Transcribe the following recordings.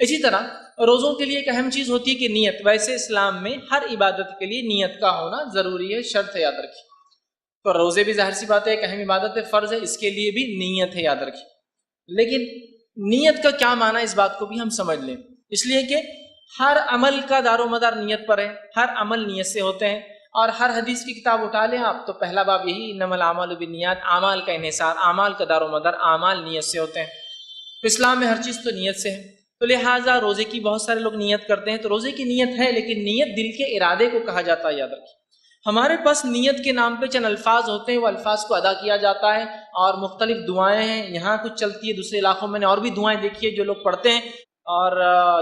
اسی طرح روزوں کے لیے ایک اہم چیز ہوتی ہے کہ نیت. ویسے اسلام میں ہر عبادت کے لیے نیت کا ہونا ضروری ہے، شرط ہے، یاد رکھیے. تو روزے بھی ظاہر سی بات ہے ایک اہم عبادت ہے، فرض ہے، اس کے لیے بھی نیت ہے، یاد رکھیے. لیکن نیت کا کیا معنی، اس بات کو بھی ہم سمجھ لیں. اس لیے کہ ہر عمل کا دار و مدار نیت پر ہے، ہر عمل نیت سے ہوتے ہیں. اور ہر حدیث کی کتاب اٹھا لیں آپ تو پہلا باب یہی انما الاعمال بالنیات، اعمال کا انحصار، اعمال کا دار و مدار، اعمال نیت سے ہوتے ہیں. تو اسلام میں ہر چیز تو نیت سے ہے. تو لہٰذا روزے کی بہت سارے لوگ نیت کرتے ہیں، تو روزے کی نیت ہے، لیکن نیت دل کے ارادے کو کہا جاتا ہے، یاد رکھیے. ہمارے پاس نیت کے نام پہ چند الفاظ ہوتے ہیں، وہ الفاظ کو ادا کیا جاتا ہے، اور مختلف دعائیں ہیں. یہاں کچھ چلتی ہے، دوسرے علاقوں میں نے اور بھی دعائیں دیکھی ہے جو لوگ پڑھتے ہیں. اور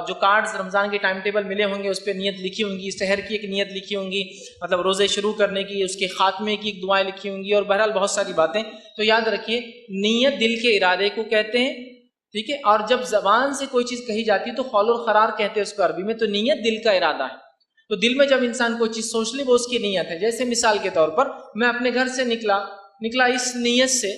جو کارڈز رمضان کے ٹائم ٹیبل ملے ہوں گے اس پہ نیت لکھی ہوں گی، سحر کی ایک نیت لکھی ہوں گی، مطلب روزے شروع کرنے کی، اس کے خاتمے کی ایک دعائیں لکھی ہوں گی، اور بہرحال بہت ساری باتیں. تو یاد رکھیے نیت دل کے ارادے کو کہتے ہیں، ٹھیک ہے. اور جب زبان سے کوئی چیز کہی جاتی ہے تو قول القرار کہتے ہیں اس کو عربی میں. تو نیت دل کا ارادہ ہے. تو دل میں جب انسان کوئی چیز سوچ لے وہ اس کی نیت ہے. جیسے مثال کے طور پر میں اپنے گھر سے نکلا اس نیت سے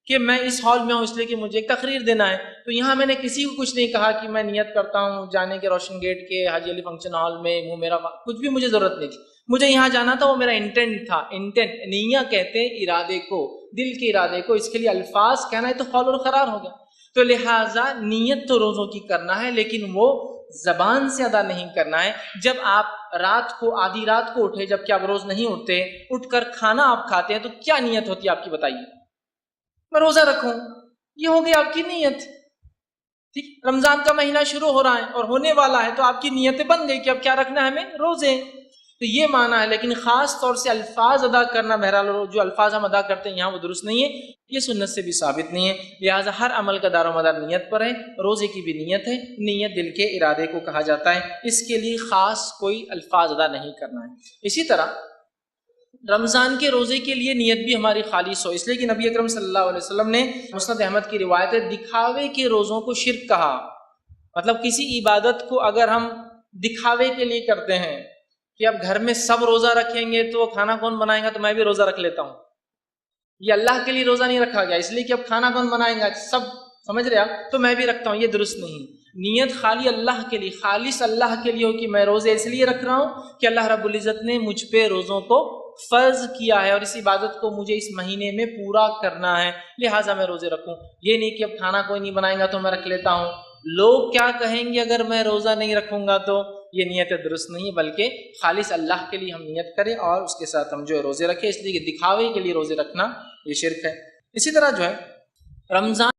کہ میں اس ہال میں ہوں اس لیے کہ مجھے ایک تقریر دینا ہے. تو یہاں میں نے کسی کو کچھ نہیں کہا کہ میں نیت کرتا ہوں جانے کے روشن گیٹ کے حاجی علی فنکشن ہال میں، وہ میرا کچھ بھی مجھے ضرورت نہیں تھی. مجھے یہاں جانا تھا، وہ میرا انٹینٹ تھا. انٹینٹ، نیت کہتے ہیں ارادے کو، دل کے ارادے کو. اس کے لیے الفاظ کہنا ہے تو قول القرار ہو گیا. تو لہٰذا نیت تو روزوں کی کرنا ہے، لیکن وہ زبان سے ادا نہیں کرنا ہے. جب آپ رات کو آدھی رات کو اٹھے، جب کہ آپ روز نہیں اٹھتے، اٹھ کر کھانا آپ کھاتے ہیں، تو کیا نیت ہوتی ہے آپ کی، بتائیے؟ میں روزہ رکھوں، یہ ہو گئی آپ کی نیت. ٹھیک، رمضان کا مہینہ شروع ہو رہا ہے اور ہونے والا ہے، تو آپ کی نیتیں بن گئی کہ اب کیا رکھنا ہے ہمیں، روزے. تو یہ معنی ہے. لیکن خاص طور سے الفاظ ادا کرنا، بہرحال جو الفاظ ہم ادا کرتے ہیں یہاں وہ درست نہیں ہے، یہ سنت سے بھی ثابت نہیں ہے. لہٰذا ہر عمل کا دار و مدار نیت پر ہے. روزے کی بھی نیت ہے، نیت دل کے ارادے کو کہا جاتا ہے، اس کے لیے خاص کوئی الفاظ ادا نہیں کرنا ہے. اسی طرح رمضان کے روزے کے لیے نیت بھی ہماری خالص ہو، اس لیے کہ نبی اکرم صلی اللہ علیہ وسلم نے مسند احمد کی روایت ہے، دکھاوے کے روزوں کو شرک کہا. مطلب کسی عبادت کو اگر ہم دکھاوے کے لیے کرتے ہیں کہ اب گھر میں سب روزہ رکھیں گے تو کھانا کون بنائے گا، تو میں بھی روزہ رکھ لیتا ہوں. یہ اللہ کے لیے روزہ نہیں رکھا گیا، اس لیے کہ اب کھانا کون بنائے گا، سب سمجھ رہے آپ، تو میں بھی رکھتا ہوں. یہ درست نہیں. نیت خالی اللہ کے لیے، خالص اللہ کے لیے ہو کہ میں روزے اس لیے رکھ رہا ہوں کہ اللہ رب العزت نے مجھ پہ روزوں کو فرض کیا ہے اور اس عبادت کو مجھے اس مہینے میں پورا کرنا ہے، لہٰذا میں روزے رکھوں. یہ نہیں کہ اب کھانا کوئی نہیں بنائے گا تو میں رکھ لیتا ہوں، لوگ کیا کہیں گے اگر میں روزہ نہیں رکھوں گا، تو یہ نیت درست نہیں ہے. بلکہ خالص اللہ کے لیے ہم نیت کریں اور اس کے ساتھ ہم جو ہے روزے رکھیں، اس لیے کہ دکھاوے کے لیے روزے رکھنا یہ شرک ہے. اسی طرح جو ہے رمضان